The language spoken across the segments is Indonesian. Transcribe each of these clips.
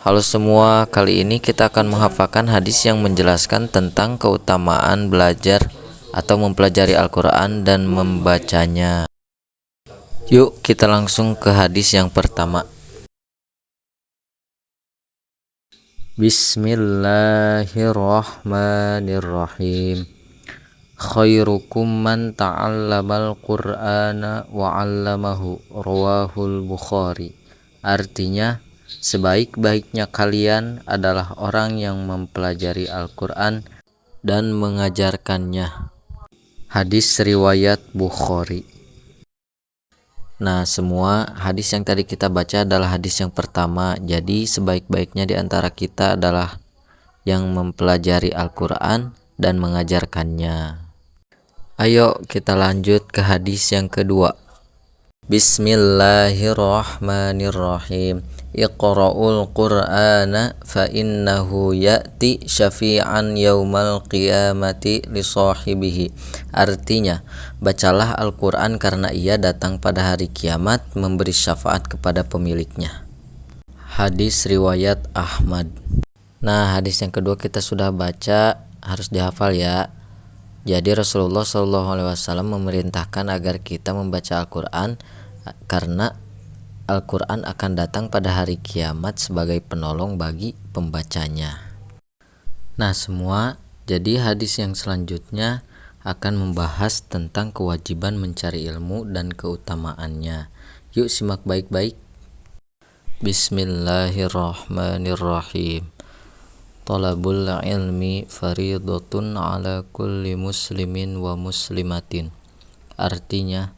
Halo semua, kali ini kita akan menghafalkan hadis yang menjelaskan tentang keutamaan belajar atau mempelajari Al-Quran dan membacanya. Yuk kita langsung ke hadis yang pertama. Bismillahirrahmanirrahim. Khairukum man ta'allamal Qur'ana wa 'allamahu, rawahul Bukhari. Artinya, sebaik-baiknya kalian adalah orang yang mempelajari Al-Quran dan mengajarkannya. Hadis riwayat Bukhari. Nah, semua hadis yang tadi kita baca adalah hadis yang pertama. Jadi sebaik-baiknya di antara kita adalah yang mempelajari Al-Quran dan mengajarkannya. Ayo kita lanjut ke hadis yang kedua. Bismillahirrahmanirrahim. Iqra'ul Qur'ana fa innahu ya'ti syafi'an yaumal qiyamati li sahibihi. Artinya, bacalah Al-Qur'an karena ia datang pada hari kiamat memberi syafaat kepada pemiliknya. Hadis riwayat Ahmad. Nah, hadis yang kedua kita sudah baca, harus dihafal ya. Jadi Rasulullah SAW memerintahkan agar kita membaca Al-Quran karena Al-Quran akan datang pada hari kiamat sebagai penolong bagi pembacanya. Nah semua, jadi hadis yang selanjutnya akan membahas tentang kewajiban mencari ilmu dan keutamaannya. Yuk simak baik-baik. Bismillahirrahmanirrahim. Talabul ilmi faridatun ala kulli muslimin wa muslimatin. Artinya,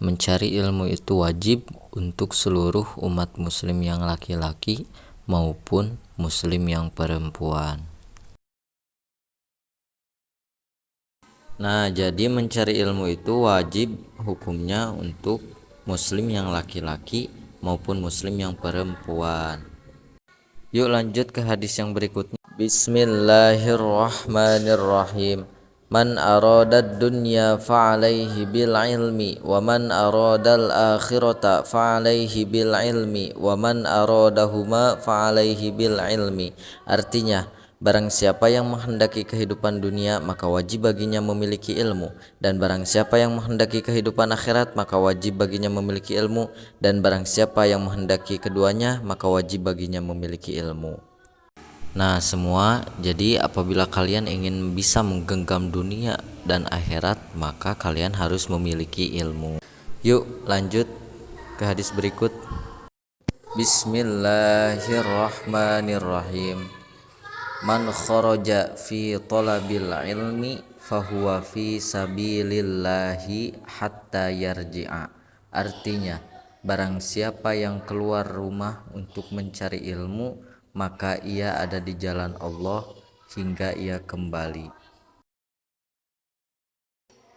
mencari ilmu itu wajib untuk seluruh umat muslim yang laki-laki maupun muslim yang perempuan. Nah, jadi mencari ilmu itu wajib hukumnya untuk muslim yang laki-laki maupun muslim yang perempuan. Yuk lanjut ke hadis yang berikutnya. Bismillahirrahmanirrahim. Man aradad dunya fa'alaihi bil ilmi wa man aradal akhirata fa'alaihi bil ilmi wa man aradahuma fa'alaihi bil ilmi. Artinya, barang siapa yang menghendaki kehidupan dunia maka wajib baginya memiliki ilmu, dan barang siapa yang menghendaki kehidupan akhirat maka wajib baginya memiliki ilmu, dan barang siapa yang menghendaki keduanya maka wajib baginya memiliki ilmu. Nah semua, jadi apabila kalian ingin bisa menggenggam dunia dan akhirat maka kalian harus memiliki ilmu. Yuk lanjut ke hadis berikut. Bismillahirrahmanirrahim. Man kharaja fi talabil ilmi fahuwa fi sabilillahi hatta yarji'a. Artinya, barang siapa yang keluar rumah untuk mencari ilmu maka ia ada di jalan Allah hingga ia kembali.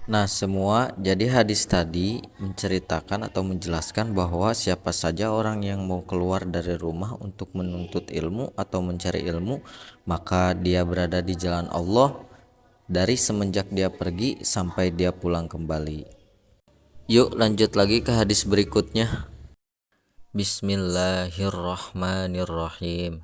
Nah semua, jadi hadis tadi menceritakan atau menjelaskan bahwa siapa saja orang yang mau keluar dari rumah untuk menuntut ilmu atau mencari ilmu, maka dia berada di jalan Allah dari semenjak dia pergi sampai dia pulang kembali. Yuk lanjut lagi ke hadis berikutnya. Bismillahirrahmanirrahim.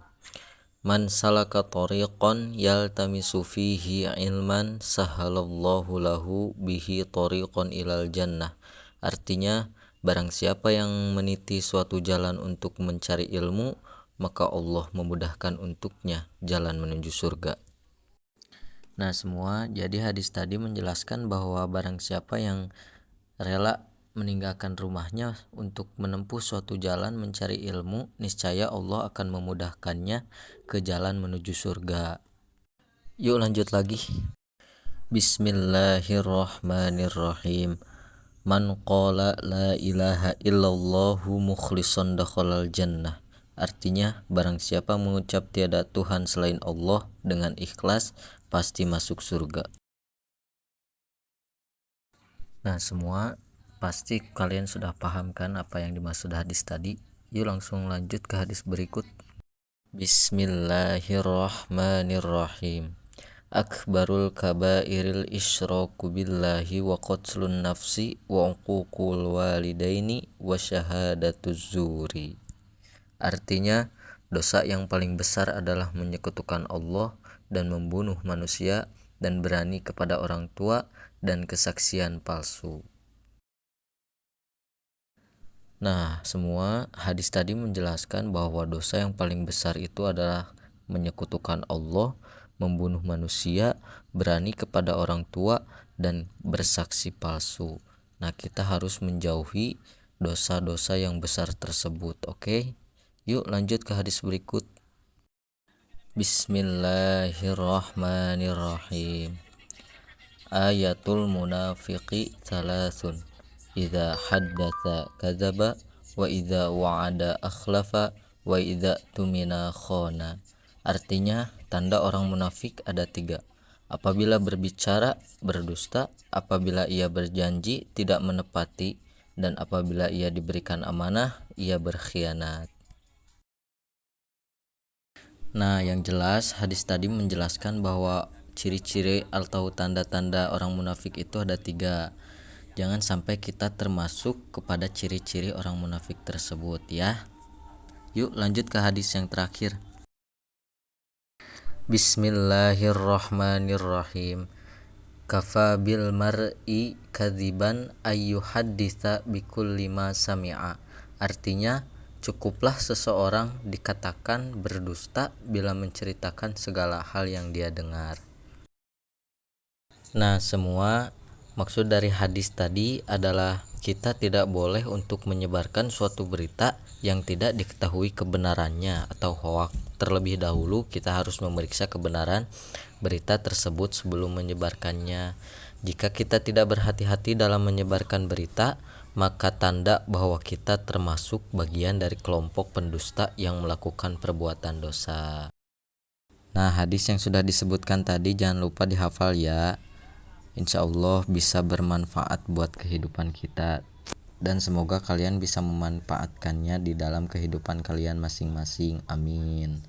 Man salaka tariqan yaltamisu fihi ilman sahalallahu lahu bihi tariqan ilal jannah. Artinya, barang siapa yang meniti suatu jalan untuk mencari ilmu, maka Allah memudahkan untuknya jalan menuju surga. Nah semua, jadi hadis tadi menjelaskan bahwa barang siapa yang rela meninggalkan rumahnya untuk menempuh suatu jalan mencari ilmu, niscaya Allah akan memudahkannya ke jalan menuju surga. Yuk lanjut lagi. Bismillahirrahmanirrahim. Man qala la ilaha illallahu mukhlishan dakhalal jannah. Artinya, barang siapa mengucap tiada Tuhan selain Allah dengan ikhlas, pasti masuk surga. Nah semua, pasti kalian sudah paham kan apa yang dimaksud hadis tadi. Yuk langsung lanjut ke hadis berikut. Bismillahirrahmanirrahim. Akbarul kabairil isyraku billahi wa qatlun nafsi wa uququl walidaini wa syahadatuz zuri. Artinya, Dosa yang paling besar adalah menyekutukan Allah dan membunuh manusia dan berani kepada orang tua dan kesaksian palsu. Nah, semua hadis tadi menjelaskan bahwa dosa yang paling besar itu adalah menyekutukan Allah, membunuh manusia, berani kepada orang tua, dan bersaksi palsu. Nah, kita harus menjauhi dosa-dosa yang besar tersebut, oke? Yuk lanjut ke hadis berikut. Bismillahirrahmanirrahim. Ayatul munafiqi salasun. Idza haddatsa kadzaba wa idza wa'ada akhlafa wa idza tumina khana. Artinya, tanda orang munafik ada 3. Apabila berbicara, berdusta, apabila ia berjanji, tidak menepati, dan apabila ia diberikan amanah, ia berkhianat. Nah, yang jelas hadis tadi menjelaskan bahwa ciri-ciri atau tanda-tanda orang munafik itu ada 3. Jangan sampai kita termasuk kepada ciri-ciri orang munafik tersebut ya. Yuk lanjut ke hadis yang terakhir. Bismillahirrahmanirrahim. Kafa bil mar'i kadziban ayyuhadditsa bikulli ma sami'a. Artinya, cukuplah seseorang dikatakan berdusta bila menceritakan segala hal yang dia dengar. Nah, semua maksud dari hadis tadi adalah kita tidak boleh untuk menyebarkan suatu berita yang tidak diketahui kebenarannya atau hoaks. Terlebih dahulu kita harus memeriksa kebenaran berita tersebut sebelum menyebarkannya. Jika kita tidak berhati-hati dalam menyebarkan berita, maka tanda bahwa kita termasuk bagian dari kelompok pendusta yang melakukan perbuatan dosa. Nah, hadis yang sudah disebutkan tadi jangan lupa dihafal ya. Insya Allah bisa bermanfaat buat kehidupan kita, dan semoga kalian bisa memanfaatkannya di dalam kehidupan kalian masing-masing. Amin.